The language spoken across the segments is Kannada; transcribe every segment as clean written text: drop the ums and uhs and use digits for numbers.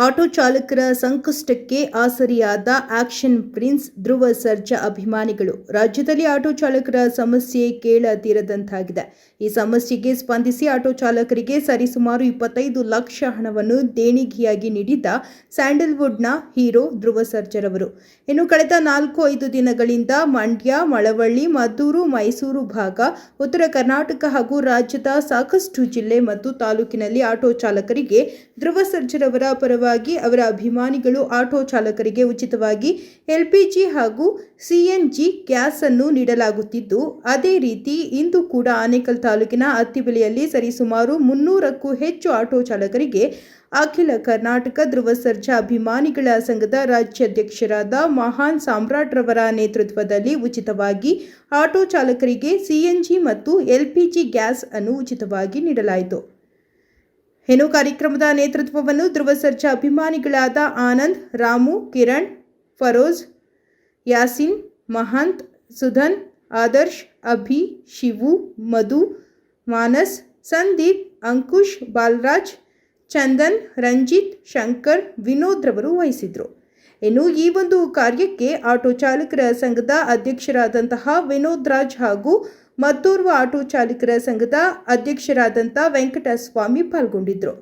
ಆಟೋ ಚಾಲಕರ ಸಂಕಷ್ಟಕ್ಕೆ ಆಸರಿಯಾದ ಆಕ್ಷನ್ ಪ್ರಿನ್ಸ್ ಧ್ರುವ ಸರ್ಜಾ ಅಭಿಮಾನಿಗಳು. ರಾಜ್ಯದಲ್ಲಿ ಆಟೋ ಚಾಲಕರ ಸಮಸ್ಯೆ ಕೇಳತೀರದಂತಾಗಿದೆ. ಈ ಸಮಸ್ಯೆಗೆ ಸ್ಪಂದಿಸಿ ಆಟೋ ಚಾಲಕರಿಗೆ ಸರಿಸುಮಾರು 25 ಲಕ್ಷ ಹಣವನ್ನು ದೇಣಿಗೆಯಾಗಿ ನೀಡಿದ್ದ ಸ್ಯಾಂಡಲ್ವುಡ್ನ ಹೀರೋ ಧ್ರುವ ಸರ್ಜಾರವರು ಇನ್ನು ಕಳೆದ 4-5 ದಿನಗಳಿಂದ ಮಂಡ್ಯ, ಮಳವಳ್ಳಿ, ಮದ್ದೂರು, ಮೈಸೂರು ಭಾಗ, ಉತ್ತರ ಕರ್ನಾಟಕ ಹಾಗೂ ರಾಜ್ಯದ ಸಾಕಷ್ಟು ಜಿಲ್ಲೆ ಮತ್ತು ತಾಲೂಕಿನಲ್ಲಿ ಆಟೋ ಚಾಲಕರಿಗೆ ಧ್ರುವ ಸರ್ಜಾರವರ ಪರವಾಗಿ ಅವರ ಅಭಿಮಾನಿಗಳು ಆಟೋ ಚಾಲಕರಿಗೆ ಉಚಿತವಾಗಿ ಎಲ್ಪಿಜಿ ಹಾಗೂ ಸಿಎನ್ಜಿ ಗ್ಯಾಸ್ ಅನ್ನು ನೀಡಲಾಗುತ್ತಿದ್ದು, ಅದೇ ರೀತಿ ಇಂದು ಕೂಡ ಆನೇಕಲ್ ತಾಲೂಕಿನ ಅತ್ತಿಬೆಲೆಯಲ್ಲಿ ಸರಿಸುಮಾರು 300ಕ್ಕೂ ಹೆಚ್ಚು ಆಟೋ ಚಾಲಕರಿಗೆ ಅಖಿಲ ಕರ್ನಾಟಕ ಧ್ರುವ ಸರ್ಜಾ ಅಭಿಮಾನಿಗಳ ಸಂಘದ ರಾಜ್ಯಾಧ್ಯಕ್ಷರಾದ ಮಹಾನ್ ಸಾಮ್ರಾಟ್ರವರ ನೇತೃತ್ವದಲ್ಲಿ ಉಚಿತವಾಗಿ ಆಟೋ ಚಾಲಕರಿಗೆ ಸಿಎನ್ಜಿ ಮತ್ತು ಎಲ್ಪಿಜಿ ಗ್ಯಾಸ್ ಅನ್ನು ಉಚಿತವಾಗಿ ನೀಡಲಾಯಿತು. ಇನ್ನು ಕಾರ್ಯಕ್ರಮದ ನೇತೃತ್ವವನ್ನು ಧ್ರುವ ಸರ್ಜಾ ಅಭಿಮಾನಿಗಳಾದ ಆನಂದ್, ರಾಮು, ಕಿರಣ್, ಫರೋಜ್, ಯಾಸಿನ್, ಮಹಂತ್, ಸುಧನ್, ಆದರ್ಶ್, ಅಭಿ, ಶಿವು, ಮಧು, ಮಾನಸ್, ಸಂದೀಪ್, ಅಂಕುಶ್, ಬಾಲರಾಜ್, ಚಂದನ್, ರಂಜಿತ್, ಶಂಕರ್, ವಿನೋದ್ ರವರು ವಹಿಸಿದ್ರು. ಇನ್ನು ಈ ಒಂದು ಕಾರ್ಯಕ್ಕೆ ಆಟೋ ಚಾಲಕರ ಸಂಘದ ಅಧ್ಯಕ್ಷರಾದಂತಹ ವಿನೋದ್ ರಾಜ್ ಹಾಗೂ ಮತ್ತೋರ್ವ ಆಟೋ ಚಾಲಕರ ಸಂಘದ ಅಧ್ಯಕ್ಷರಾದಂಥ ವೆಂಕಟಸ್ವಾಮಿ ಪಾಲ್ಗೊಂಡಿದ್ದರು.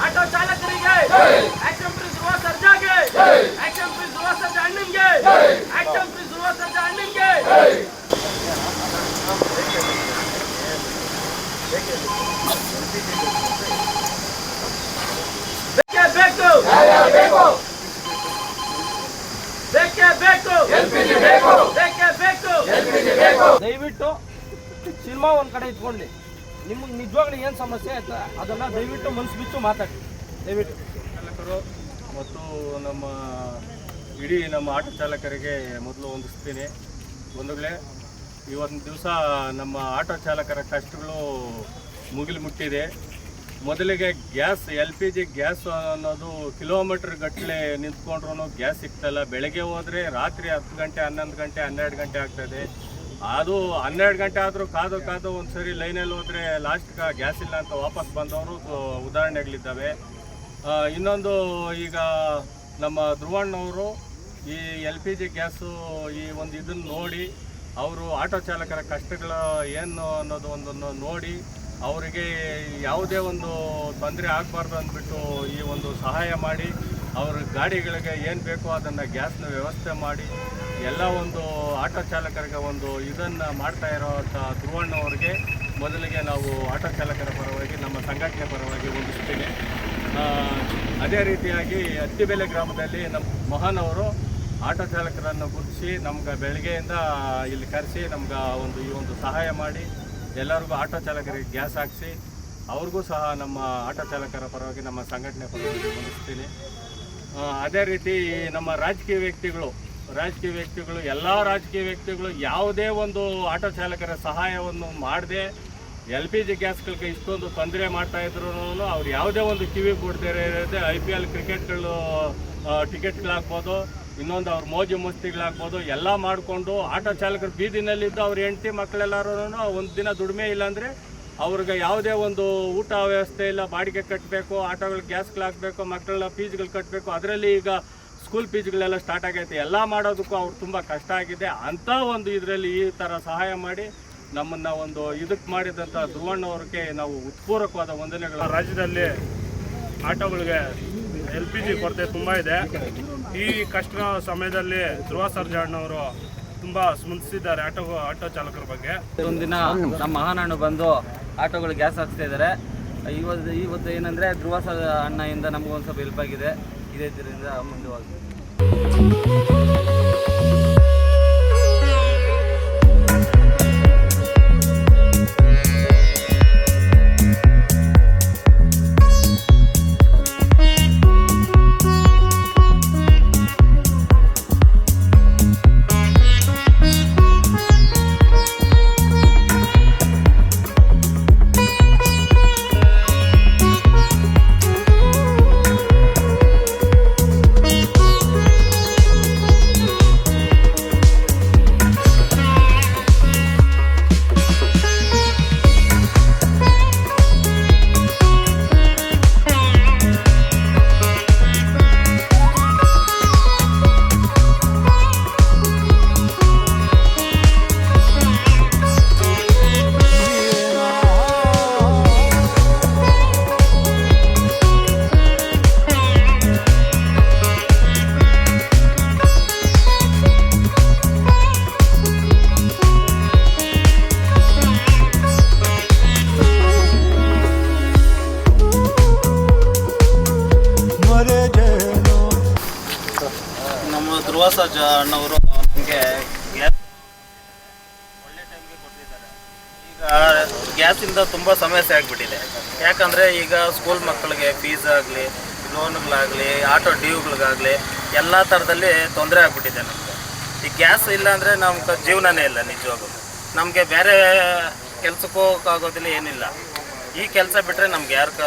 ಆಟೋ ಚಾಲಕರಿಗೆ, ಆಕ್ಷನ್ ಪ್ರಿನ್ಸ್ ಧ್ರುವ ಸರ್ಜಾಗೆ, action prince Dhruva Sarja ಅಣ್ಣನ್ಗೆ, action prince Dhruva Sarja ಅಣ್ಣನ್ಗೆ. ದಯವಿಟ್ಟು ಸಿನಿಮಾ ಒಂದ್ ಕಡೆ ಇಟ್ಕೊಳ್ಳಿ. ನಿಮ್ಗೆ ನಿಜವಾಗ್ಲೂ ಏನು ಸಮಸ್ಯೆ ಆಯ್ತಾ ಅದನ್ನ ದಯವಿಟ್ಟು ಮನಸ್ಸು ಬಿಟ್ಟು ಮಾತಾಡಿ. ದಯವಿಟ್ಟು ಚಾಲಕರು ಮತ್ತು ನಮ್ಮ ಇಡೀ ನಮ್ಮ ಆಟೋ ಚಾಲಕರಿಗೆ ಮೊದಲು ವಂದಿಸ್ತೀನಿ. ಬಂಧುಗಳೇ, ಇವತ್ತಿನ ದಿವಸ ನಮ್ಮ ಆಟೋ ಚಾಲಕರ ಕಷ್ಟಗಳು ಮುಗಿಲು ಮುಟ್ಟಿದೆ. ಮೊದಲಿಗೆ ಗ್ಯಾಸ್ LPG ಗ್ಯಾಸ್ ಅನ್ನೋದು ಕಿಲೋಮೀಟ್ರ್ ಗಟ್ಟಲೆ ನಿಂತ್ಕೊಂಡ್ರೂ ಗ್ಯಾಸ್ ಸಿಗ್ತಾಯಿಲ್ಲ. ಬೆಳಗ್ಗೆ ಹೋದರೆ ರಾತ್ರಿ 10 ಗಂಟೆ 11 ಗಂಟೆ 12 ಗಂಟೆ ಆಗ್ತದೆ. ಅದು 12 ಗಂಟೆ ಆದರೂ ಕಾದು ಒಂದು ಸರಿ ಲೈನಲ್ಲಿ ಹೋದರೆ ಲಾಸ್ಟ್ಗೆ ಗ್ಯಾಸ್ ಇಲ್ಲ ಅಂತ ವಾಪಸ್ ಬಂದವರು ಉದಾಹರಣೆಗಳಿದ್ದಾವೆ. ಇನ್ನೊಂದು, ಈಗ ನಮ್ಮ ಧ್ರುವಣ್ಣವರು ಈ LPG ಗ್ಯಾಸು ಈ ಒಂದು ಇದನ್ನು ನೋಡಿ ಅವರು ಆಟೋ ಚಾಲಕರ ಕಷ್ಟಗಳು ಏನು ಅನ್ನೋದು ಒಂದನ್ನು ನೋಡಿ ಅವರಿಗೆ ಯಾವುದೇ ಒಂದು ತೊಂದರೆ ಆಗಬಾರ್ದು ಅಂದ್ಬಿಟ್ಟು ಈ ಒಂದು ಸಹಾಯ ಮಾಡಿ ಅವ್ರ ಗಾಡಿಗಳಿಗೆ ಏನು ಬೇಕೋ ಅದನ್ನು ಗ್ಯಾಸ್ನ ವ್ಯವಸ್ಥೆ ಮಾಡಿ ಎಲ್ಲ ಒಂದು ಆಟೋ ಚಾಲಕರಿಗೆ ಒಂದು ಇದನ್ನು ಮಾಡ್ತಾ ಇರೋವಂಥ ಧ್ರುವಣ್ಣವ್ರಿಗೆ ಮೊದಲಿಗೆ ನಾವು ಆಟೋ ಚಾಲಕರ ಪರವಾಗಿ ನಮ್ಮ ಸಂಘಟನೆ ಪರವಾಗಿ ವಂದಿಸ್ತೀನಿ. ಅದೇ ರೀತಿಯಾಗಿ ಅತ್ತಿಬೆಲೆ ಗ್ರಾಮದಲ್ಲಿ ನಮ್ಮ ಮೋಹನ್ ಅವರು ಆಟೋ ಚಾಲಕರನ್ನು ಗುರುತಿಸಿ ನಮ್ಗೆ ಬೆಳಗ್ಗೆಯಿಂದ ಇಲ್ಲಿ ಕರೆಸಿ ನಮ್ಗೆ ಈ ಒಂದು ಸಹಾಯ ಮಾಡಿ ಎಲ್ಲರಿಗೂ ಆಟೋ ಚಾಲಕರಿಗೆ ಗ್ಯಾಸ್ ಹಾಕಿಸಿ ಅವ್ರಿಗೂ ಸಹ ನಮ್ಮ ಆಟೋ ಚಾಲಕರ ಪರವಾಗಿ ನಮ್ಮ ಸಂಘಟನೆ ಪರವಾಗಿ ವಂದಿಸ್ತೀನಿ. ಅದೇ ರೀತಿ ನಮ್ಮ ರಾಜಕೀಯ ವ್ಯಕ್ತಿಗಳು ಎಲ್ಲ ರಾಜಕೀಯ ವ್ಯಕ್ತಿಗಳು ಯಾವುದೇ ಒಂದು ಆಟೋ ಚಾಲಕರ ಸಹಾಯವನ್ನು ಮಾಡದೆ LPG ಗ್ಯಾಸ್ಗಳಿಗೆ ಇಷ್ಟೊಂದು ತೊಂದರೆ ಮಾಡ್ತಾಯಿದ್ರು ಅವ್ರು ಯಾವುದೇ ಒಂದು ಕಿವಿ ಕೊಡದೇ ಇರೋದೇ IPL ಕ್ರಿಕೆಟ್ಗಳು ಟಿಕೆಟ್ಗಳಾಗ್ಬೋದು, ಇನ್ನೊಂದು ಅವ್ರ ಮೋಜು ಮಸ್ತಿಗಳಾಗ್ಬೋದು ಎಲ್ಲ ಮಾಡಿಕೊಂಡು ಆಟೋ ಚಾಲಕರು ಬೀದಿನಲ್ಲಿದ್ದು ಅವ್ರ ಹೆಂಡತಿ ಮಕ್ಕಳೆಲ್ಲರೂ ಒಂದು ದಿನ ದುಡಿಮೆ ಇಲ್ಲಾಂದರೆ ಅವ್ರಿಗೆ ಯಾವುದೇ ಒಂದು ಊಟ ವ್ಯವಸ್ಥೆ ಇಲ್ಲ, ಬಾಡಿಗೆ ಕಟ್ಟಬೇಕು, ಆಟೋಗಳಿಗೆ ಗ್ಯಾಸ್ಗಳಾಗಬೇಕು, ಮಕ್ಕಳ ಫೀಸ್ಗಳು ಕಟ್ಟಬೇಕು. ಅದರಲ್ಲಿ ಈಗ ಸ್ಕೂಲ್ ಫೀಸ್ಗಳೆಲ್ಲ ಸ್ಟಾರ್ಟ್ ಆಗೈತೆ. ಎಲ್ಲ ಮಾಡೋದಕ್ಕೂ ಅವ್ರು ತುಂಬ ಕಷ್ಟ ಆಗಿದೆ. ಅಂಥ ಒಂದು ಇದರಲ್ಲಿ ಈ ಥರ ಸಹಾಯ ಮಾಡಿ ನಮ್ಮನ್ನು ಒಂದು ಇದಕ್ಕೆ ಮಾಡಿದಂಥ ಧ್ರುವಣ್ಣವ್ರಿಗೆ ನಾವು ಉತ್ಪೂರ್ವಕವಾದ ವಂದನೆಗಳು. ರಾಜ್ಯದಲ್ಲಿ ಆಟೋಗಳಿಗೆ LPG ಕೊರತೆ ತುಂಬ ಇದೆ. ಈ ಕಷ್ಟ ಸಮಯದಲ್ಲಿ ಧ್ರುವ ಸರ್ಜಾ ಅಣ್ಣವರು ತುಂಬ ಸ್ಪಂದಿಸಿದ್ದಾರೆ ಆಟೋ ಚಾಲಕರ ಬಗ್ಗೆ. ಒಂದಿನ ನಮ್ಮ ಮಹಾನಣ್ಣು ಬಂದು ಆಟೋಗಳು ಗ್ಯಾಸ್ ಹಾಕ್ಸ್ತಾ ಇದ್ದಾರೆ. ಇವತ್ತು ಏನಂದರೆ ಧ್ರುವ ಸರ್ಜಾ ಅಣ್ಣಯಿಂದ ನಮಗೊಂದು ಸ್ವಲ್ಪ ಹೆಲ್ಪ್ ಆಗಿದೆ. ಇದೇ ಇದರಿಂದ ಮುಂದುವರೆದು ಧ್ರುವ ಸರ್ಜಾ ಅಣ್ಣವರು ನಮಗೆ ಗ್ಯಾಸ್ ಒಳ್ಳೆ ಟೈಮ್ಗೆ ಕೊಟ್ಟಿದ್ದಾರೆ. ಈಗ ಗ್ಯಾಸಿಂದ ತುಂಬ ಸಮಸ್ಯೆ ಆಗಿಬಿಟ್ಟಿದೆ. ಯಾಕಂದರೆ ಈಗ ಸ್ಕೂಲ್ ಮಕ್ಕಳಿಗೆ ಫೀಸ್ ಆಗಲಿ, ಲೋನ್ಗಳಾಗಲಿ, ಆಟೋ ಡ್ಯೂಗಳಿಗಾಗಲಿ ಎಲ್ಲ ಥರದಲ್ಲಿ ತೊಂದರೆ ಆಗಿಬಿಟ್ಟಿದೆ ನಮಗೆ. ಈ ಗ್ಯಾಸ್ ಇಲ್ಲ ಅಂದರೆ ನಮ್ಗೆ ಜೀವನನೇ ಇಲ್ಲ. ನಿಜವಾಗೂ ನಮಗೆ ಬೇರೆ ಕೆಲಸಕ್ಕೆ ಹೋಗೋಕ್ಕಾಗೋದಿಲ್ಲ, ಏನಿಲ್ಲ. ಈ ಕೆಲಸ ಬಿಟ್ಟರೆ ನಮ್ಗೆ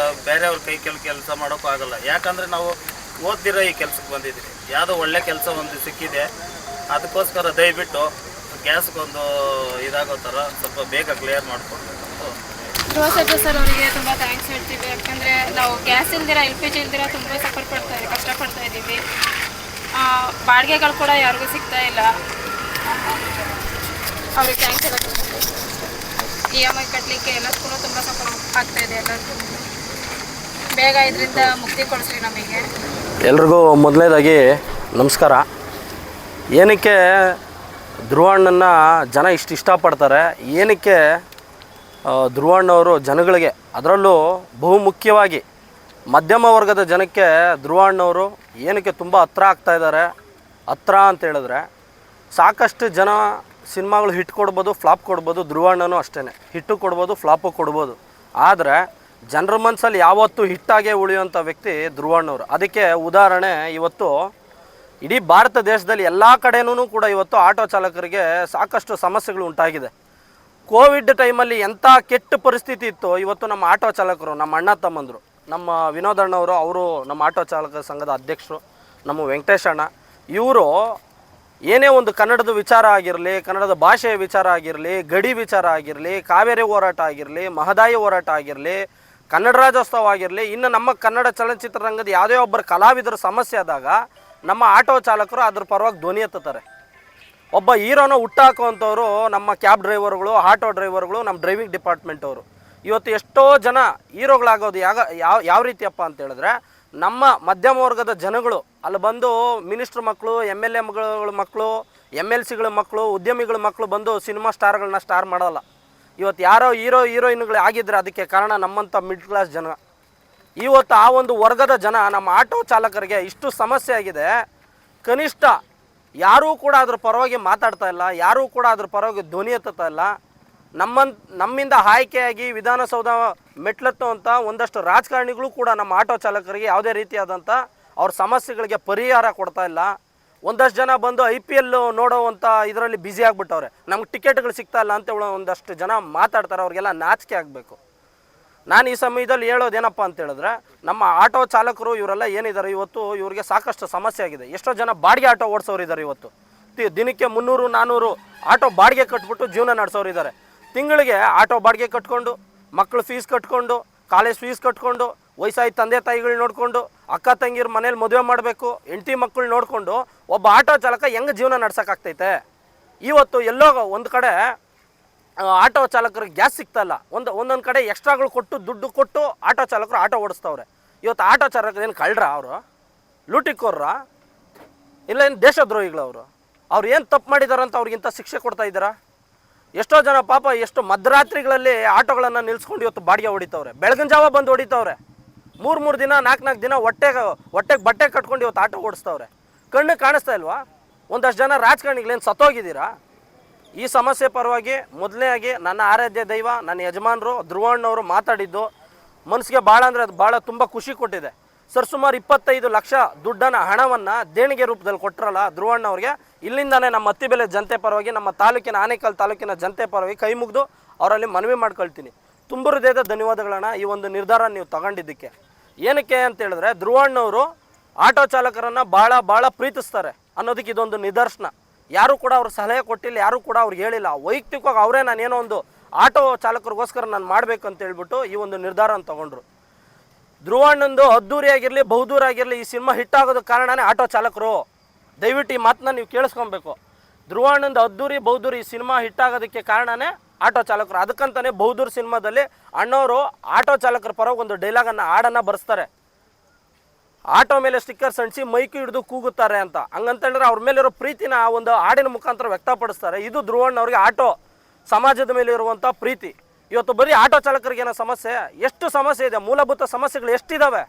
ಬೇರೆಯವ್ರ ಕೈ ಕೆಲಸ ಮಾಡೋಕ್ಕೂ ಆಗೋಲ್ಲ. ಯಾಕಂದರೆ ನಾವು ಓದ್ದಿರೋ ಈ ಕೆಲಸಕ್ಕೆ ಬಂದಿದ್ದೀವಿ. ಯಾವುದೋ ಒಳ್ಳೆ ಕೆಲಸ ಒಂದು ಸಿಕ್ಕಿದೆ, ಅದಕ್ಕೋಸ್ಕರ ದಯವಿಟ್ಟು ಗ್ಯಾಸ್ಗೊಂದು ಇದಾಗೋ ಥರ ಸ್ವಲ್ಪ ಬೇಗ ಕ್ಲಿಯರ್ ಮಾಡಿಕೊಡ್ಬೇಕು. ಧ್ರುವ ಸರ್ಜಾ ಸರ್ ಅವರಿಗೆ ತುಂಬ ಥ್ಯಾಂಕ್ಸ್ ಹೇಳ್ತೀವಿ. ಯಾಕಂದರೆ ನಾವು ಗ್ಯಾಸ್ ಇಲ್ದಿರ LPG ಇಲ್ದಿರ ತುಂಬ ಕಷ್ಟಪಡ್ತಾ ಇದ್ದೀವಿ. ಬಾಡಿಗೆಗಳು ಕೂಡ ಯಾರಿಗೂ ಸಿಗ್ತಾ ಇಲ್ಲ. ಅವ್ರಿಗೆ ಥ್ಯಾಂಕ್ಸ್ ಹೇಳೋದು. EMI ಕಟ್ಟಲಿಕ್ಕೆ ಎಲ್ಲದಕ್ಕೂ ತುಂಬ ಸಫರ್ ಆಗ್ತಾಯಿದೆ ಎಲ್ಲರಿಗೂ. ಬೇಗ ಇದರಿಂದ ಮುಕ್ತಿ ಕೊಡಿಸ್ರಿ ನಮಗೆ. ಎಲ್ರಿಗೂ ಮೊದಲನೇದಾಗಿ ನಮಸ್ಕಾರ. ಏನಕ್ಕೆ ಧ್ರುವಣ್ಣನ ಜನ ಇಷ್ಟಪಡ್ತಾರೆ, ಏನಕ್ಕೆ ಧ್ರುವಣ್ಣವರು ಜನಗಳಿಗೆ, ಅದರಲ್ಲೂ ಬಹುಮುಖ್ಯವಾಗಿ ಮಧ್ಯಮ ವರ್ಗದ ಜನಕ್ಕೆ ಧ್ರುವಣ್ಣವರು ಏನಕ್ಕೆ ತುಂಬ ಹತ್ರ ಆಗ್ತಾಯಿದ್ದಾರೆ? ಹತ್ರ ಅಂತ ಹೇಳಿದ್ರೆ ಸಾಕಷ್ಟು ಜನ ಸಿನಿಮಾಗಳು ಹಿಟ್ ಕೊಡ್ಬೋದು, ಫ್ಲಾಪ್ ಕೊಡ್ಬೋದು. ಧ್ರುವಣ್ಣನೂ ಅಷ್ಟೇ, ಹಿಟ್ಟು ಕೊಡ್ಬೋದು, ಫ್ಲಾಪು ಕೊಡ್ಬೋದು. ಆದರೆ ಜನರ ಮನಸ್ಸಲ್ಲಿ ಯಾವತ್ತೂ ಹಿಟ್ಟಾಗೇ ಉಳಿಯುವಂಥ ವ್ಯಕ್ತಿ ಧ್ರುವಣ್ಣವರು. ಅದಕ್ಕೆ ಉದಾಹರಣೆ, ಇವತ್ತು ಇಡೀ ಭಾರತ ದೇಶದಲ್ಲಿ ಎಲ್ಲ ಕಡೆಯೂ ಕೂಡ ಇವತ್ತು ಆಟೋ ಚಾಲಕರಿಗೆ ಸಾಕಷ್ಟು ಸಮಸ್ಯೆಗಳು ಉಂಟಾಗಿದೆ. ಕೋವಿಡ್ ಟೈಮಲ್ಲಿ ಎಂಥ ಕೆಟ್ಟ ಪರಿಸ್ಥಿತಿ ಇತ್ತು. ಇವತ್ತು ನಮ್ಮ ಆಟೋ ಚಾಲಕರು, ನಮ್ಮ ಅಣ್ಣ ತಮ್ಮಂದರು, ನಮ್ಮ ವಿನೋದಣ್ಣವರು, ಅವರು ನಮ್ಮ ಆಟೋ ಚಾಲಕ ಸಂಘದ ಅಧ್ಯಕ್ಷರು, ನಮ್ಮ ವೆಂಕಟೇಶ್ ಅಣ್ಣ, ಇವರು ಏನೇ ಒಂದು ಕನ್ನಡದ ವಿಚಾರ ಆಗಿರಲಿ, ಕನ್ನಡದ ಭಾಷೆಯ ವಿಚಾರ ಆಗಿರಲಿ, ಗಡಿ ವಿಚಾರ ಆಗಿರಲಿ, ಕಾವೇರಿ ಹೋರಾಟ ಆಗಿರಲಿ, ಮಹದಾಯಿ ಹೋರಾಟ ಆಗಿರಲಿ, ಕನ್ನಡ ರಾಜ್ಯೋತ್ಸವ ಆಗಿರಲಿ, ಇನ್ನು ನಮ್ಮ ಕನ್ನಡ ಚಲನಚಿತ್ರರಂಗದ ಯಾವುದೇ ಒಬ್ಬರ ಕಲಾವಿದರ ಸಮಸ್ಯೆ ಆದಾಗ ನಮ್ಮ ಆಟೋ ಚಾಲಕರು ಅದ್ರ ಪರವಾಗಿ ಧ್ವನಿ ಎತ್ತುತ್ತಾರೆ. ಒಬ್ಬ ಹೀರೋನ ಹುಟ್ಟಾಕುವಂಥವ್ರು ನಮ್ಮ ಕ್ಯಾಬ್ ಡ್ರೈವರ್ಗಳು, ಆಟೋ ಡ್ರೈವರ್ಗಳು, ನಮ್ಮ ಡ್ರೈವಿಂಗ್ ಡಿಪಾರ್ಟ್ಮೆಂಟವರು. ಇವತ್ತು ಎಷ್ಟೋ ಜನ ಹೀರೋಗಳಾಗೋದು ಯಾವ ರೀತಿಯಪ್ಪ ಅಂತ ಹೇಳಿದ್ರೆ, ನಮ್ಮ ಮಧ್ಯಮ ವರ್ಗದ ಜನಗಳು ಅಲ್ಲಿ ಬಂದು ಮಿನಿಸ್ಟ್ರ್ ಮಕ್ಕಳು, MLA ಮಕ್ಕಳು, MLCಗಳ ಮಕ್ಕಳು, ಉದ್ಯಮಿಗಳ ಮಕ್ಕಳು ಬಂದು ಸಿನಿಮಾ ಸ್ಟಾರ್ಗಳನ್ನ ಸ್ಟಾರ್ ಮಾಡೋಲ್ಲ. ಇವತ್ತು ಯಾರೋ ಹೀರೋಯಿನ್ಗಳು ಆಗಿದ್ರೆ ಅದಕ್ಕೆ ಕಾರಣ ನಮ್ಮಂಥ ಮಿಡ್ಲ್ ಕ್ಲಾಸ್ ಜನ. ಇವತ್ತು ಆ ಒಂದು ವರ್ಗದ ಜನ, ನಮ್ಮ ಆಟೋ ಚಾಲಕರಿಗೆ ಇಷ್ಟು ಸಮಸ್ಯೆ ಆಗಿದೆ. ಕನಿಷ್ಠ ಯಾರೂ ಕೂಡ ಅದ್ರ ಪರವಾಗಿ ಮಾತಾಡ್ತಾ ಇಲ್ಲ, ಯಾರೂ ಕೂಡ ಅದ್ರ ಪರವಾಗಿ ಧ್ವನಿ ಎತ್ತುತ್ತಾ ಇಲ್ಲ. ನಮ್ಮಿಂದ ಆಯ್ಕೆಯಾಗಿ ವಿಧಾನಸೌಧ ಮೆಟ್ಲತ್ತುವಂಥ ಒಂದಷ್ಟು ರಾಜಕಾರಣಿಗಳು ಕೂಡ ನಮ್ಮ ಆಟೋ ಚಾಲಕರಿಗೆ ಯಾವುದೇ ರೀತಿಯಾದಂಥ ಅವ್ರ ಸಮಸ್ಯೆಗಳಿಗೆ ಪರಿಹಾರ ಕೊಡ್ತಾ ಇಲ್ಲ. ಒಂದಷ್ಟು ಜನ ಬಂದು IPL ನೋಡೋವಂಥ ಇದರಲ್ಲಿ ಬ್ಯುಸಿ ಆಗಿಬಿಟ್ಟವ್ರೆ. ನಮ್ಗೆ ಟಿಕೆಟ್ಗಳು ಸಿಗ್ತಾ ಇಲ್ಲ ಅಂತ ಒಂದಷ್ಟು ಜನ ಮಾತಾಡ್ತಾರೆ. ಅವ್ರಿಗೆಲ್ಲ ನಾಚಿಕೆ ಆಗಬೇಕು. ನಾನು ಈ ಸಮಯದಲ್ಲಿ ಹೇಳೋದೇನಪ್ಪ ಅಂತ ಹೇಳಿದ್ರೆ, ನಮ್ಮ ಆಟೋ ಚಾಲಕರು ಇವರೆಲ್ಲ ಏನಿದ್ದಾರೆ, ಇವತ್ತು ಇವರಿಗೆ ಸಾಕಷ್ಟು ಸಮಸ್ಯೆ ಆಗಿದೆ. ಎಷ್ಟೋ ಜನ ಬಾಡಿಗೆ ಆಟೋ ಓಡಿಸೋರು ಇದ್ದಾರೆ. ಇವತ್ತು ದಿನಕ್ಕೆ 300-400 ಆಟೋ ಬಾಡಿಗೆ ಕಟ್ಬಿಟ್ಟು ಜೀವನ ನಡೆಸೋರಿದ್ದಾರೆ. ತಿಂಗಳಿಗೆ ಆಟೋ ಬಾಡಿಗೆ ಕಟ್ಕೊಂಡು, ಮಕ್ಕಳು ಫೀಸ್ ಕಟ್ಕೊಂಡು, ಕಾಲೇಜ್ ಫೀಸ್ ಕಟ್ಕೊಂಡು, ವಯಸ್ಸಾಗಿ ತಂದೆ ತಾಯಿಗಳು ನೋಡಿಕೊಂಡು, ಅಕ್ಕ ತಂಗಿರ ಮನೇಲಿ ಮದುವೆ ಮಾಡಬೇಕು, ಹೆಂಡತಿ ಮಕ್ಕಳು ನೋಡಿಕೊಂಡು ಒಬ್ಬ ಆಟೋ ಚಾಲಕ ಹೆಂಗೆ ಜೀವನ ನಡ್ಸೋಕ್ಕಾಗ್ತೈತೆ? ಇವತ್ತು ಎಲ್ಲೋ ಒಂದು ಕಡೆ ಆಟೋ ಚಾಲಕರಿಗೆ ಗ್ಯಾಸ್ ಸಿಗ್ತಾಯಿಲ್ಲ. ಒಂದೊಂದು ಕಡೆ ಎಕ್ಸ್ಟ್ರಾಗಳು ಕೊಟ್ಟು, ದುಡ್ಡು ಕೊಟ್ಟು ಆಟೋ ಚಾಲಕರು ಆಟೋ ಓಡಿಸ್ತವ್ರೆ. ಇವತ್ತು ಆಟೋ ಚಾಲಕರು ಏನು ಕಳ್ರ? ಅವರು ಲೂಟಿಕೋರ್ರ? ಇಲ್ಲ ಏನು ದೇಶದ್ರೋಹಿಗಳು? ಅವ್ರು ಏನು ತಪ್ಪು ಮಾಡಿದಾರಂತ ಅವ್ರಿಗಿಂತ ಶಿಕ್ಷೆ ಕೊಡ್ತಾ ಇದ್ದಾರಾ? ಎಷ್ಟೋ ಜನ ಪಾಪ ಎಷ್ಟು ಮಧ್ಯರಾತ್ರಿಗಳಲ್ಲಿ ಆಟೋಗಳನ್ನು ನಿಲ್ಲಿಸ್ಕೊಂಡು ಇವತ್ತು ಬಾಡಿಗೆ ಹೊಡಿತವ್ರೆ. ಬೆಳಗಿನ ಜಾವ ಬಂದು ಹೊಡಿತವ್ರೆ. 3 ದಿನ 4 ದಿನ ಹೊಟ್ಟೆಗೆ ಬಟ್ಟೆ ಕಟ್ಕೊಂಡು ಇವತ್ತು ಆಟೋ ಓಡಿಸ್ತವ್ರೆ. ಕಣ್ಣು ಕಾಣಿಸ್ತಾ ಇಲ್ವಾ? ಒಂದಷ್ಟು ಜನ ರಾಜಕಾರಣಿಗಳೇನು ಸತ್ತೋಗಿದ್ದೀರಾ? ಈ ಸಮಸ್ಯೆ ಪರವಾಗಿ ಮೊದಲನೇಯಾಗಿ ನನ್ನ ಆರಾಧ್ಯ ದೈವ, ನನ್ನ ಯಜಮಾನರು ಧ್ರುವಣ್ಣವರು ಮಾತಾಡಿದ್ದು ಮನಸ್ಸಿಗೆ ಭಾಳ ಅಂದರೆ ಅದು ಭಾಳ ತುಂಬ ಖುಷಿ ಕೊಟ್ಟಿದೆ. ಸರ್, ಸುಮಾರು 25 ಲಕ್ಷ ಹಣವನ್ನು ದೇಣಿಗೆ ರೂಪದಲ್ಲಿ ಕೊಟ್ಟರಲ್ಲ ಧ್ರುವಣ್ಣವ್ರಿಗೆ, ಇಲ್ಲಿಂದಾನೇ ನಮ್ಮ ಅತ್ತಿಬೆಲೆ ಜನತೆ ಪರವಾಗಿ, ನಮ್ಮ ತಾಲೂಕಿನ ಆನೇಕಲ್ ತಾಲೂಕಿನ ಜನತೆ ಪರವಾಗಿ ಕೈ ಮುಗಿದು ಅವರಲ್ಲಿ ಮನವಿ ಮಾಡ್ಕೊಳ್ತೀನಿ. ತುಂಬ ಹೃದಯದ ಧನ್ಯವಾದಗಳನ್ನ ಈ ಒಂದು ನಿರ್ಧಾರ ನೀವು ತಗೊಂಡಿದ್ದಕ್ಕೆ. ಏನಕ್ಕೆ ಅಂತ ಹೇಳಿದ್ರೆ, ಧ್ರುವಣ್ಣವರು ಆಟೋ ಚಾಲಕರನ್ನು ಭಾಳ ಪ್ರೀತಿಸ್ತಾರೆ ಅನ್ನೋದಕ್ಕೆ ಇದೊಂದು ನಿದರ್ಶನ. ಯಾರೂ ಕೂಡ ಅವ್ರ ಸಲಹೆ ಕೊಟ್ಟಿಲ್ಲ, ಯಾರೂ ಕೂಡ ಅವ್ರಿಗೆ ಹೇಳಿಲ್ಲ. ವೈಯಕ್ತಿಕವಾಗಿ ಅವರೇ ನಾನೇನೋ ಒಂದು ಆಟೋ ಚಾಲಕರಿಗೋಸ್ಕರ ನಾನು ಮಾಡಬೇಕು ಅಂತ ಹೇಳ್ಬಿಟ್ಟು ಈ ಒಂದು ನಿರ್ಧಾರನ ತೊಗೊಂಡ್ರು. ಧ್ರುವಣ್ಣಂದು ಅದ್ದೂರಿ ಆಗಿರಲಿ ಬಹುದೂರ ಆಗಿರಲಿ ಈ ಸಿನಿಮಾ ಹಿಟ್ ಆಗೋದಕ್ಕೆ ಕಾರಣನೇ ಆಟೋ ಚಾಲಕರು. ದಯವಿಟ್ಟು ಈ ಮಾತನ್ನ ನೀವು ಕೇಳಿಸ್ಕೊಬೇಕು. ಧ್ರುವಣ್ಣಂದು ಅದ್ದೂರಿ ಬಹುದೂರಿ ಈ ಸಿನಿಮಾ ಹಿಟ್ ಆಗೋದಕ್ಕೆ ಕಾರಣನೇ ಆಟೋ ಚಾಲಕರು. ಅದಕ್ಕಂತಾನೆ ಬಹುದೂರ್ ಸಿನಿಮಾದಲ್ಲಿ ಅಣ್ಣವರು ಆಟೋ ಚಾಲಕರ ಪರವಾಗಿ ಒಂದು ಡೈಲಾಗನ್ನು, ಹಾಡನ್ನು ಬರೆಸ್ತಾರೆ. ಆಟೋ ಮೇಲೆ ಸ್ಟಿಕ್ಕರ್ಸ್ ಅಂಟಿಸಿ ಮೈಕು ಹಿಡಿದು ಕೂಗುತ್ತಾರೆ ಅಂತ. ಹಂಗಂತಂದ್ರೆ ಅವ್ರ ಮೇಲಿರೋ ಪ್ರೀತಿನ ಒಂದು ಹಾಡಿನ ಮುಖಾಂತರ ವ್ಯಕ್ತಪಡಿಸ್ತಾರೆ. ಇದು ಧ್ರುವಣ್ಣವ್ರಿಗೆ ಆಟೋ ಸಮಾಜದ ಮೇಲೆ ಇರುವಂಥ ಪ್ರೀತಿ. ಇವತ್ತು ಬರೀ ಆಟೋ ಚಾಲಕರಿಗೆ ಏನೋ ಸಮಸ್ಯೆ, ಎಷ್ಟು ಸಮಸ್ಯೆ ಇದೆ, ಮೂಲಭೂತ ಸಮಸ್ಯೆಗಳು ಎಷ್ಟಿದ್ದಾವೆ.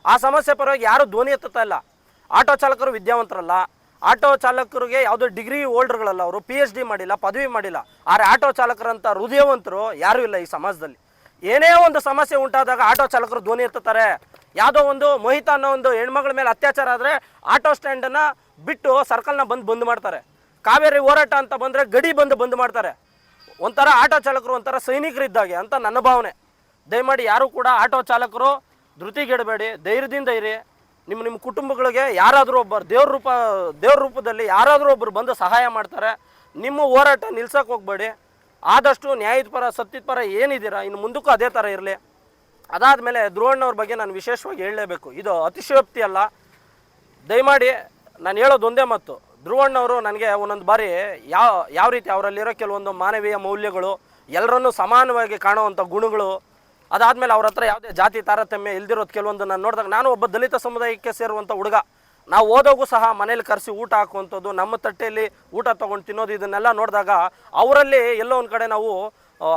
ಆ ಸಮಸ್ಯೆ ಪರವಾಗಿ ಯಾರೂ ಧ್ವನಿ ಎತ್ತುತ್ತಾ ಇಲ್ಲ. ಆಟೋ ಚಾಲಕರು ವಿದ್ಯಾವಂತರಲ್ಲ, ಆಟೋ ಚಾಲಕರಿಗೆ ಯಾವುದೋ ಡಿಗ್ರಿ ಹೋಲ್ಡರ್ಗಳಲ್ಲ, ಅವರು PhD ಮಾಡಿಲ್ಲ, ಪದವಿ ಮಾಡಿಲ್ಲ. ಆದರೆ ಆಟೋ ಚಾಲಕರಂಥ ಹೃದಯವಂತರು ಯಾರೂ ಇಲ್ಲ ಈ ಸಮಾಜದಲ್ಲಿ. ಏನೇ ಒಂದು ಸಮಸ್ಯೆ ಉಂಟಾದಾಗ ಆಟೋ ಚಾಲಕರು ಧ್ವನಿ ಎತ್ತುತ್ತಾರೆ. ಯಾವುದೋ ಒಂದು ಮೋಹಿತ ಅನ್ನೋ ಒಂದು ಹೆಣ್ಮಗಳ ಮೇಲೆ ಅತ್ಯಾಚಾರ ಆದರೆ ಆಟೋ ಸ್ಟ್ಯಾಂಡನ್ನು ಬಿಟ್ಟು ಸರ್ಕಲ್ನ ಬಂದ್ ಮಾಡ್ತಾರೆ. ಕಾವೇರಿ ಹೋರಾಟ ಅಂತ ಬಂದರೆ ಗಡಿ ಬಂದ್ ಮಾಡ್ತಾರೆ. ಒಂಥರ ಆಟೋ ಚಾಲಕರು ಒಂಥರ ಸೈನಿಕರಿದ್ದಾಗೆ ಅಂತ ನನ್ನ ಭಾವನೆ. ದಯಮಾಡಿ ಯಾರೂ ಕೂಡ ಆಟೋ ಚಾಲಕರು ಧೃತಿಗೆಡಬೇಡಿ, ಧೈರ್ಯದಿಂದ ಇರಿ. ನಿಮ್ಮ ಕುಟುಂಬಗಳಿಗೆ ಯಾರಾದರೂ ಒಬ್ಬರು ದೇವ್ರ ರೂಪದಲ್ಲಿ ಯಾರಾದರೂ ಒಬ್ಬರು ಬಂದು ಸಹಾಯ ಮಾಡ್ತಾರೆ. ನಿಮ್ಮ ಹೋರಾಟ ನಿಲ್ಸೋಕೆ ಹೋಗಬೇಡಿ. ಆದಷ್ಟು ನ್ಯಾಯದ ಪರ, ಸತ್ಯದ ಪರ ಏನಿದ್ದೀರಾ ಇನ್ನು ಮುಂದಕ್ಕೂ ಅದೇ ಥರ ಇರಲಿ. ಅದಾದಮೇಲೆ ಧ್ರುವಣ್ಣವ್ರ ಬಗ್ಗೆ ನಾನು ವಿಶೇಷವಾಗಿ ಹೇಳಲೇಬೇಕು. ಇದು ಅತಿಶಯೋಕ್ತಿ ಅಲ್ಲ. ದಯಮಾಡಿ ನಾನು ಹೇಳೋದು ಒಂದೇ ಮಾತು. ಧ್ರುವಣ್ಣವರು ನನಗೆ ಒಂದೊಂದು ಬಾರಿ ಯಾವ ರೀತಿ ಅವರಲ್ಲಿರೋ ಕೆಲವೊಂದು ಮಾನವೀಯ ಮೌಲ್ಯಗಳು, ಎಲ್ಲರನ್ನೂ ಸಮಾನವಾಗಿ ಕಾಣುವಂಥ ಗುಣಗಳು, ಅದಾದಮೇಲೆ ಅವ್ರ ಹತ್ರ ಯಾವುದೇ ಜಾತಿ ತಾರತಮ್ಯ ಇಲ್ದಿರೋದು ಕೆಲವೊಂದು ನಾನು ನೋಡಿದಾಗ, ನಾನು ಒಬ್ಬ ದಲಿತ ಸಮುದಾಯಕ್ಕೆ ಸೇರುವಂಥ ಹುಡುಗ, ನಾವು ಓದೋಗೂ ಸಹ ಮನೇಲಿ ಕರೆಸಿ ಊಟ ಹಾಕುವಂಥದ್ದು, ನಮ್ಮ ತಟ್ಟೆಯಲ್ಲಿ ಊಟ ತೊಗೊಂಡು ತಿನ್ನೋದು, ಇದನ್ನೆಲ್ಲ ನೋಡಿದಾಗ ಅವರಲ್ಲಿ ಎಲ್ಲೋ ಒಂದು ಕಡೆ ನಾವು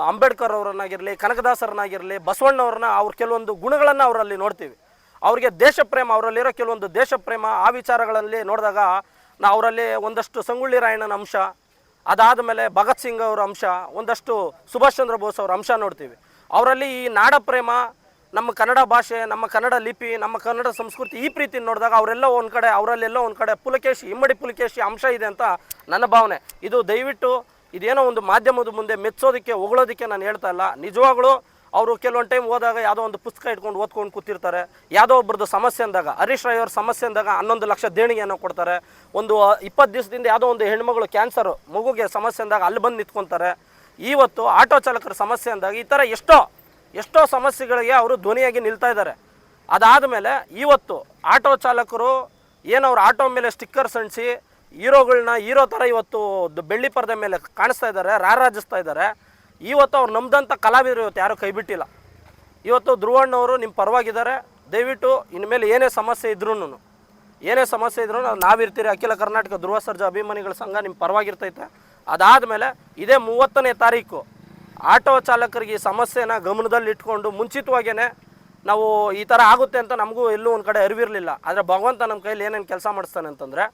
ಅಂಬೇಡ್ಕರ್ ಅವರನ್ನಾಗಿರಲಿ, ಕನಕದಾಸರನ್ನಾಗಿರಲಿ, ಬಸವಣ್ಣವ್ರನ್ನ ಅವ್ರ ಕೆಲವೊಂದು ಗುಣಗಳನ್ನು ಅವರಲ್ಲಿ ನೋಡ್ತೀವಿ. ಅವ್ರಿಗೆ ದೇಶ ಪ್ರೇಮ, ಅವರಲ್ಲಿರೋ ಕೆಲವೊಂದು ದೇಶ ಪ್ರೇಮ ಆ ವಿಚಾರಗಳಲ್ಲಿ ನೋಡಿದಾಗ ನಾವು ಅವರಲ್ಲಿ ಒಂದಷ್ಟು ಸಂಗೊಳ್ಳಿ ರಾಯಣ್ಣನ ಅಂಶ, ಅದಾದ ಮೇಲೆ ಭಗತ್ ಸಿಂಗ್ ಅವರ ಅಂಶ, ಒಂದಷ್ಟು ಸುಭಾಷ್ ಚಂದ್ರ ಬೋಸ್ ಅವರ ಅಂಶ ನೋಡ್ತೀವಿ. ಅವರಲ್ಲಿ ಈ ನಾಡ ಪ್ರೇಮ, ನಮ್ಮ ಕನ್ನಡ ಭಾಷೆ, ನಮ್ಮ ಕನ್ನಡ ಲಿಪಿ, ನಮ್ಮ ಕನ್ನಡ ಸಂಸ್ಕೃತಿ, ಈ ಪ್ರೀತಿ ನೋಡಿದಾಗ ಅವರೆಲ್ಲೋ ಒಂದು ಕಡೆ, ಅವರಲ್ಲೆಲ್ಲೋ ಒಂದು ಕಡೆ ಪುಲಕೇಶಿ, ಇಮ್ಮಡಿ ಪುಲಕೇಶಿ ಅಂಶ ಇದೆ ಅಂತ ನನ್ನ ಭಾವನೆ. ಇದು ದಯವಿಟ್ಟು ಇದೇನೋ ಒಂದು ಮಾಧ್ಯಮದ ಮುಂದೆ ಮೆಚ್ಚೋದಕ್ಕೆ, ಹೊಗಳೋದಕ್ಕೆ ನಾನು ಹೇಳ್ತಾ ಇಲ್ಲ. ನಿಜವಾಗ್ಲೂ ಅವರು ಕೆಲವೊಂದು ಟೈಮ್ ಹೋದಾಗ ಯಾವುದೋ ಒಂದು ಪುಸ್ತಕ ಇಟ್ಕೊಂಡು ಓದ್ಕೊಂಡು ಕೂತಿರ್ತಾರೆ. ಯಾವುದೋ ಒಬ್ರದ್ದು ಸಮಸ್ಯೆ ಅಂದಾಗ, ಹರೀಶ್ ರಾಯ್ ಅವ್ರ ಸಮಸ್ಯೆ ಅಂದಾಗ 11 ಲಕ್ಷ ದೇಣಿಗೆಯನ್ನು ಕೊಡ್ತಾರೆ. ಒಂದು 20 ದಿವಸದಿಂದ ಯಾವುದೋ ಒಂದು ಹೆಣ್ಮಗಳು ಕ್ಯಾನ್ಸರು ಮಗುಗೆ ಸಮಸ್ಯೆ ಅಂದಾಗ ಅಲ್ಲಿ ಬಂದು ನಿಂತ್ಕೊತಾರೆ. ಇವತ್ತು ಆಟೋ ಚಾಲಕರ ಸಮಸ್ಯೆ ಅಂದಾಗ ಈ ಥರ ಎಷ್ಟೋ ಸಮಸ್ಯೆಗಳಿಗೆ ಅವರು ಧ್ವನಿಯಾಗಿ ನಿಲ್ತಾ ಇದ್ದಾರೆ. ಅದಾದಮೇಲೆ ಇವತ್ತು ಆಟೋ ಚಾಲಕರು ಏನವ್ರು ಆಟೋ ಮೇಲೆ ಸ್ಟಿಕ್ಕರ್ಸ್ ಅಂಟಿಸಿ ಹೀರೋಗಳನ್ನ ಹೀರೋ ಥರ ಇವತ್ತು ಬೆಳ್ಳಿ ಪರದೆ ಮೇಲೆ ಕಾಣಿಸ್ತಾ ಇದ್ದಾರೆ, ರಾರಾಜಿಸ್ತಾ ಇದ್ದಾರೆ. ಇವತ್ತು ಅವ್ರು ನಮ್ದಂಥ ಕಲಾವಿದರು ಇವತ್ತು ಯಾರೂ ಕೈ ಬಿಟ್ಟಿಲ್ಲ. ಇವತ್ತು ಧ್ರುವಣ್ಣವರು ನಿಮ್ಮ ಪರವಾಗಿದ್ದಾರೆ. ದಯವಿಟ್ಟು ಇನ್ಮೇಲೆ ಏನೇ ಸಮಸ್ಯೆ ಇದ್ರೂ ನಾವಿರ್ತೀರಿ. ಅಖಿಲ ಕರ್ನಾಟಕ ಧ್ರುವ ಸರ್ಜಾ ಅಭಿಮಾನಿಗಳ ಸಂಘ ನಿಮ್ಮ ಪರವಾಗಿರ್ತೈತೆ. ಅದಾದಮೇಲೆ ಇದೇ 30ನೇ ತಾರೀಕು ಆಟೋ ಚಾಲಕರಿಗೆ ಈ ಸಮಸ್ಯೆನ ಗಮನದಲ್ಲಿ ಇಟ್ಕೊಂಡು ಮುಂಚಿತವಾಗೇ ನಾವು ಈ ಥರ ಆಗುತ್ತೆ ಅಂತ ನಮಗೂ ಎಲ್ಲೂ ಒಂದು ಕಡೆ ಅರಿವಿರಲಿಲ್ಲ. ಆದರೆ ಭಗವಂತ ನಮ್ಮ ಕೈಯಲ್ಲಿ ಏನೇನು ಕೆಲಸ ಮಾಡಿಸ್ತಾನೆ ಅಂತಂದರೆ,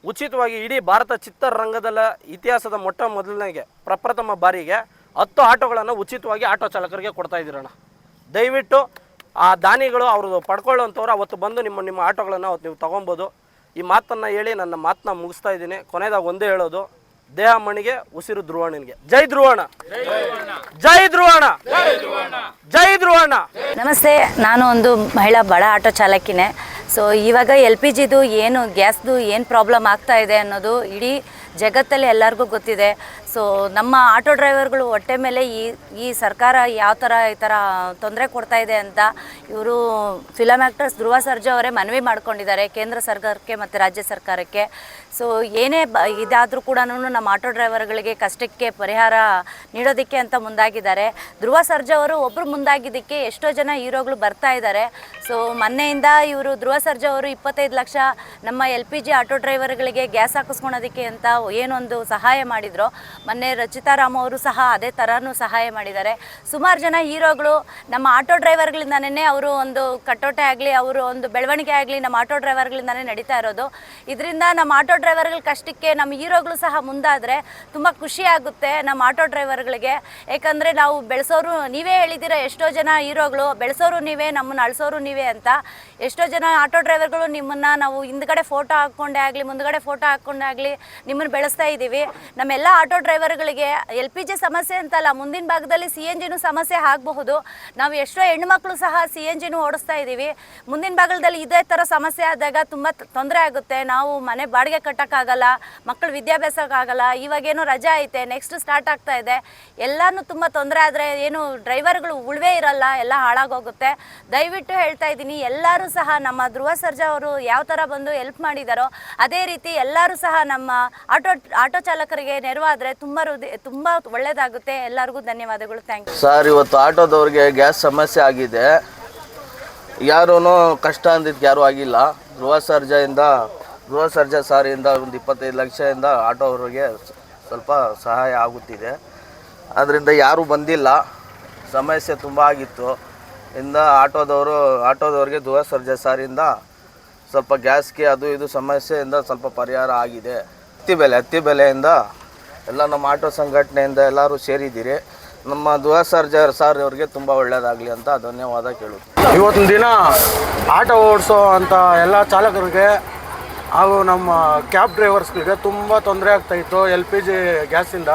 ಉಚಿತವಾಗಿ ಇಡೀ ಭಾರತ ಚಿತ್ರರಂಗದ ಇತಿಹಾಸದ ಮೊದಲನೇಗೆ ಪ್ರಪ್ರಥಮ ಬಾರಿಗೆ 10 ಆಟೋಗಳನ್ನು ಉಚಿತವಾಗಿ ಆಟೋ ಚಾಲಕರಿಗೆ ಕೊಡ್ತಾ ಇದ್ದೀರಣ್ಣ. ದಯವಿಟ್ಟು ಆ ದಾನಿಗಳು ಅವರು ಪಡ್ಕೊಳ್ಳೋಂಥವ್ರು ಅವತ್ತು ಬಂದು ನಿಮ್ಮ ಆಟೋಗಳನ್ನು ಅವತ್ತು ನೀವು ತೊಗೊಬೋದು. ಈ ಮಾತನ್ನು ಹೇಳಿ ನನ್ನ ಮಾತನ್ನ ಮುಗಿಸ್ತಾ ಇದ್ದೀನಿ. ಕೊನೆಯದಾಗ ಒಂದೇ ಹೇಳೋದು, ದೇಹ ಮಣಿಗೆ ಉಸಿರು ಧ್ರುವಣ್ಣನಿಗೆ. ಜೈ ಧ್ರುವಣ್ಣ, ಜೈ ಧ್ರುವಣ್ಣ, ಜೈ ಧ್ರುವಣ್ಣ. ನಮಸ್ತೆ, ನಾನು ಒಂದು ಮಹಿಳಾ ಬಡ ಆಟೋ ಚಾಲಕಿನೇ. ಸೊ ಇವಾಗ LPGದು ಏನು ಗ್ಯಾಸ್ದು ಏನು ಪ್ರಾಬ್ಲಮ್ ಆಗ್ತಾ ಇದೆ ಅನ್ನೋದು ಇಡೀ ಜಗತ್ತಲ್ಲಿ ಎಲ್ಲರಿಗೂ ಗೊತ್ತಿದೆ. ಸೊ ನಮ್ಮ ಆಟೋ ಡ್ರೈವರ್ಗಳು ಹೊಟ್ಟೆ ಮೇಲೆ ಈ ಸರ್ಕಾರ ಯಾವ ಥರ ಈ ಥರ ತೊಂದರೆ ಕೊಡ್ತಾ ಇದೆ ಅಂತ ಇವರು ಫಿಲಮ್ ಆ್ಯಕ್ಟರ್ಸ್ ಧ್ರುವ ಸರ್ಜಾ ಅವರೇ ಮನವಿ ಮಾಡ್ಕೊಂಡಿದ್ದಾರೆ ಕೇಂದ್ರ ಸರ್ಕಾರಕ್ಕೆ ಮತ್ತು ರಾಜ್ಯ ಸರ್ಕಾರಕ್ಕೆ. ಸೊ ಏನೇ ಇದಾದರೂ ಕೂಡ ನಮ್ಮ ಆಟೋ ಡ್ರೈವರ್ಗಳಿಗೆ ಕಷ್ಟಕ್ಕೆ ಪರಿಹಾರ ನೀಡೋದಕ್ಕೆ ಅಂತ ಮುಂದಾಗಿದ್ದಾರೆ. ಧ್ರುವ ಸರ್ಜಾ ಅವರು ಒಬ್ಬರು ಮುಂದಾಗಿದ್ದಕ್ಕೆ ಎಷ್ಟೋ ಜನ ಹೀರೋಗಳು ಬರ್ತಾ ಇದ್ದಾರೆ. ಸೊ ಮೊನ್ನೆಯಿಂದ ಇವರು ಧ್ರುವ ಸರ್ಜಾ ಅವರು 25 ಲಕ್ಷ ನಮ್ಮ LPG ಆಟೋ ಡ್ರೈವರ್ಗಳಿಗೆ ಗ್ಯಾಸ್ ಹಾಕಿಸ್ಕೊಳೋದಕ್ಕೆ ಅಂತ ಏನೊಂದು ಸಹಾಯ ಮಾಡಿದ್ರು. ಮೊನ್ನೆ ರಚಿತಾರಾಮ್ ಅವರು ಸಹ ಅದೇ ಥರನೂ ಸಹಾಯ ಮಾಡಿದ್ದಾರೆ. ಸುಮಾರು ಜನ ಹೀರೋಗಳು ನಮ್ಮ ಆಟೋ ಡ್ರೈವರ್ಗಳಿಂದನೇ ಅವರು ಒಂದು ಕಟ್ಟೋಟೆ ಆಗಲಿ, ಅವರು ಒಂದು ಬೆಳವಣಿಗೆ ಆಗಲಿ ನಮ್ಮ ಆಟೋ ಡ್ರೈವರ್ಗಳಿಂದನೇ ನಡೀತಾ ಇರೋದು. ಇದರಿಂದ ನಮ್ಮ ಆಟೋ ಡ್ರೈವರ್ಗಳ ಕಷ್ಟಕ್ಕೆ ನಮ್ಮ ಹೀರೋಗಳು ಸಹ ಮುಂದಾದರೆ ತುಂಬ ಖುಷಿಯಾಗುತ್ತೆ ನಮ್ಮ ಆಟೋ ಡ್ರೈವರ್ಗಳಿಗೆ. ಯಾಕಂದರೆ ನಾವು ಬೆಳೆಸೋರು ನೀವೇ ಹೇಳಿದ್ದೀರ, ಎಷ್ಟೋ ಜನ ಹೀರೋಗಳು ಬೆಳೆಸೋರು ನೀವೇ, ನಮ್ಮನ್ನು ಅಳಿಸೋರು ನೀವೇ ಅಂತ. ಎಷ್ಟೋ ಜನ ಆಟೋ ಡ್ರೈವರ್ಗಳು ನಿಮ್ಮನ್ನು ನಾವು ಹಿಂದ್ಗಡೆ ಫೋಟೋ ಹಾಕ್ಕೊಂಡೇ ಆಗಲಿ, ಮುಂದ್ಗಡೆ ಫೋಟೋ ಹಾಕ್ಕೊಂಡೇ ಆಗಲಿ ನಿಮ್ಮನ್ನು ಬೆಳೆಸ್ತಾ ಇದ್ದೀವಿ. ನಮ್ಮೆಲ್ಲ ಆಟೋ ಡ್ರೈವರ್ಗಳಿಗೆ LPG ಸಮಸ್ಯೆ ಅಂತಲ್ಲ, ಮುಂದಿನ ಭಾಗದಲ್ಲಿ CNGನೂ ಸಮಸ್ಯೆ ಆಗಬಹುದು. ನಾವು ಎಷ್ಟೋ ಹೆಣ್ಮಕ್ಳು ಸಹ CNGನೂ ಓಡಿಸ್ತಾ ಇದ್ದೀವಿ. ಮುಂದಿನ ಭಾಗದಲ್ಲಿ ಇದೇ ಥರ ಸಮಸ್ಯೆ ಆದಾಗ ತುಂಬ ತೊಂದರೆ ಆಗುತ್ತೆ. ನಾವು ಮನೆ ಬಾಡಿಗೆ ಕಟ್ಟೋಕ್ಕಾಗಲ್ಲ, ಮಕ್ಕಳು ವಿದ್ಯಾಭ್ಯಾಸಕ್ಕಾಗಲ್ಲ. ಇವಾಗೇನೋ ರಜೆ ಐತೆ, ನೆಕ್ಸ್ಟ್ ಸ್ಟಾರ್ಟ್ ಆಗ್ತಾ ಇದೆ. ಎಲ್ಲನೂ ತುಂಬ ತೊಂದರೆ ಆದರೆ ಏನು ಡ್ರೈವರ್ಗಳು ಉಳ್ವೇ ಇರಲ್ಲ, ಎಲ್ಲ ಹಾಳಾಗೋಗುತ್ತೆ. ದಯವಿಟ್ಟು ಹೇಳ್ತಾ ಇದ್ದೀನಿ, ಎಲ್ಲರೂ ಸಹ ನಮ್ಮ ಧ್ರುವ ಸರ್ಜಾ ಅವರು ಯಾವ ಥರ ಬಂದು ಹೆಲ್ಪ್ ಮಾಡಿದಾರೋ ಅದೇ ರೀತಿ ಎಲ್ಲರೂ ಸಹ ನಮ್ಮ ಆಟೋ ಚಾಲಕರಿಗೆ ನೆರವಾದರೆ ತುಂಬ ಒಳ್ಳೆಯದಾಗುತ್ತೆ. ಎಲ್ಲರಿಗೂ ಧನ್ಯವಾದಗಳು. Thank you sir. ಇವತ್ತು ಆಟೋದವ್ರಿಗೆ ಗ್ಯಾಸ್ ಸಮಸ್ಯೆ ಆಗಿದೆ. ಯಾರೂ ಕಷ್ಟ ಅಂದಿದ್ದು ಯಾರೂ ಆಗಿಲ್ಲ. ಧ್ರುವ ಸರ್ಜಾ ಸಾರಿಂದ ಒಂದು 25 ಲಕ್ಷದಿಂದ ಆಟೋವ್ರಿಗೆ ಸ್ವಲ್ಪ ಸಹಾಯ ಆಗುತ್ತಿದೆ. ಅದರಿಂದ ಯಾರೂ ಬಂದಿಲ್ಲ. ಸಮಸ್ಯೆ ತುಂಬ ಆಗಿತ್ತು. ಆಟೋದವ್ರಿಗೆ ಧ್ರುವ ಸರ್ಜಾ ಸಾರಿಂದ ಸ್ವಲ್ಪ ಗ್ಯಾಸ್ಗೆ ಅದು ಇದು ಸಮಸ್ಯೆಯಿಂದ ಸ್ವಲ್ಪ ಪರಿಹಾರ ಆಗಿದೆ. ಹತ್ತಿ ಬೆಲೆಯಿಂದ ಎಲ್ಲ ನಮ್ಮ ಆಟೋ ಸಂಘಟನೆಯಿಂದ ಎಲ್ಲರೂ ಸೇರಿದ್ದೀರಿ. ನಮ್ಮ ಧ್ರುವ ಸರ್ಜಾ ಸಾರ್ ಅವ್ರಿಗೆ ತುಂಬ ಒಳ್ಳೆಯದಾಗಲಿ ಅಂತ ಧನ್ಯವಾದ ಕೇಳುತ್ತೆ. ಇವತ್ತಿನ ದಿನ ಆಟೋ ಓಡಿಸೋ ಅಂಥ ಎಲ್ಲ ಚಾಲಕರಿಗೆ ಹಾಗೂ ನಮ್ಮ ಕ್ಯಾಬ್ ಡ್ರೈವರ್ಸ್ಗಳಿಗೆ ತುಂಬ ತೊಂದರೆ ಆಗ್ತಾಯಿತ್ತು LPG ಗ್ಯಾಸಿಂದ.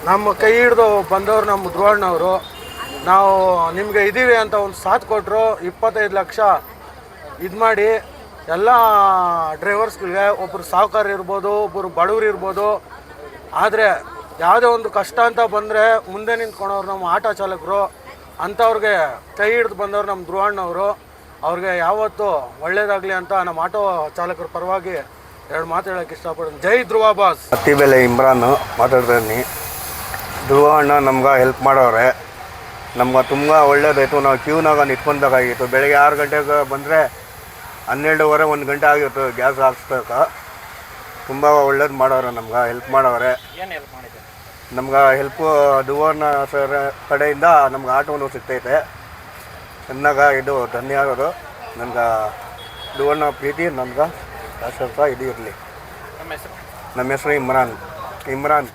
ನಮ್ಮ ಕೈ ಹಿಡಿದು ಬಂದವರು ನಮ್ಮ ಧ್ರುವಣ್ಣವರು. ನಾವು ನಿಮಗೆ ಇದ್ದೀವಿ ಅಂತ ಒಂದು ಸಾಥ್ ಕೊಟ್ಟರು. 25 ಲಕ್ಷ ಇದು ಮಾಡಿ ಎಲ್ಲ ಡ್ರೈವರ್ಸ್ಗಳಿಗೆ, ಒಬ್ಬರು ಸಾಹುಕಾರ ಇರ್ಬೋದು, ಒಬ್ಬರು ಬಡವರು ಇರ್ಬೋದು. ಆದರೆ ಯಾವುದೇ ಒಂದು ಕಷ್ಟ ಅಂತ ಬಂದರೆ ಮುಂದೆ ನಿಂತ್ಕೊಳೋರು ನಮ್ಮ ಆಟೋ ಚಾಲಕರು. ಅಂಥವ್ರಿಗೆ ಕೈ ಹಿಡಿದು ಬಂದವರು ನಮ್ಮ ಧ್ರುವಣ್ಣವರು. ಅವ್ರಿಗೆ ಯಾವತ್ತೂ ಒಳ್ಳೇದಾಗಲಿ ಅಂತ ನಮ್ಮ ಆಟೋ ಚಾಲಕರ ಪರವಾಗಿ 2 ಮಾತು ಹೇಳೋಕ್ಕೆ ಇಷ್ಟಪಡ್ತೀನಿ. ಜೈ ಧ್ರುವ ಬಾಸ್. ಹತ್ತಿ ಬೆಲೆ ಇಮ್ರಾನ್ ಮಾತಾಡ್ತೀನಿ. ಧ್ರುವ ಅಣ್ಣ ನಮ್ಗೆ ಹೆಲ್ಪ್ ಮಾಡೋರೆ. ನಮ್ಗೆ ತುಂಬ ಒಳ್ಳೇದಾಯಿತು. ನಾವು ಕ್ಯೂನಾಗ ನಿಂತ್ಕೊಬೇಕಾಗಿತ್ತು. ಬೆಳಗ್ಗೆ 6 ಗಂಟೆಗೆ ಬಂದರೆ 12:30 1 ಗಂಟೆ ಆಗಿತ್ತು ಗ್ಯಾಸ್ ಹಾಕ್ಸ್ಬೇಕು. ತುಂಬ ಒಳ್ಳೇದು ಮಾಡೋರು, ನಮ್ಗೆ ಹೆಲ್ಪ್ ಮಾಡೋರೆ. ನಮ್ಗೆ ಹೆಲ್ಪು ದುವರ್ನ ಸರ್ ಕಡೆಯಿಂದ ನಮ್ಗೆ ಆಟೋನು ಸಿಗ್ತೈತೆ. ಚೆನ್ನಾಗ ಇದು ಧನ್ಯವಾದಗಳು. ನಮ್ಗೆ ದುವರ್ನ ಪ್ರೀತಿ ನಮ್ಗೆ ಸ್ವಲ್ಪ ಇದು ಇರಲಿ. ನಮ್ಮ ಹೆಸರು ಇಮ್ರಾನ್.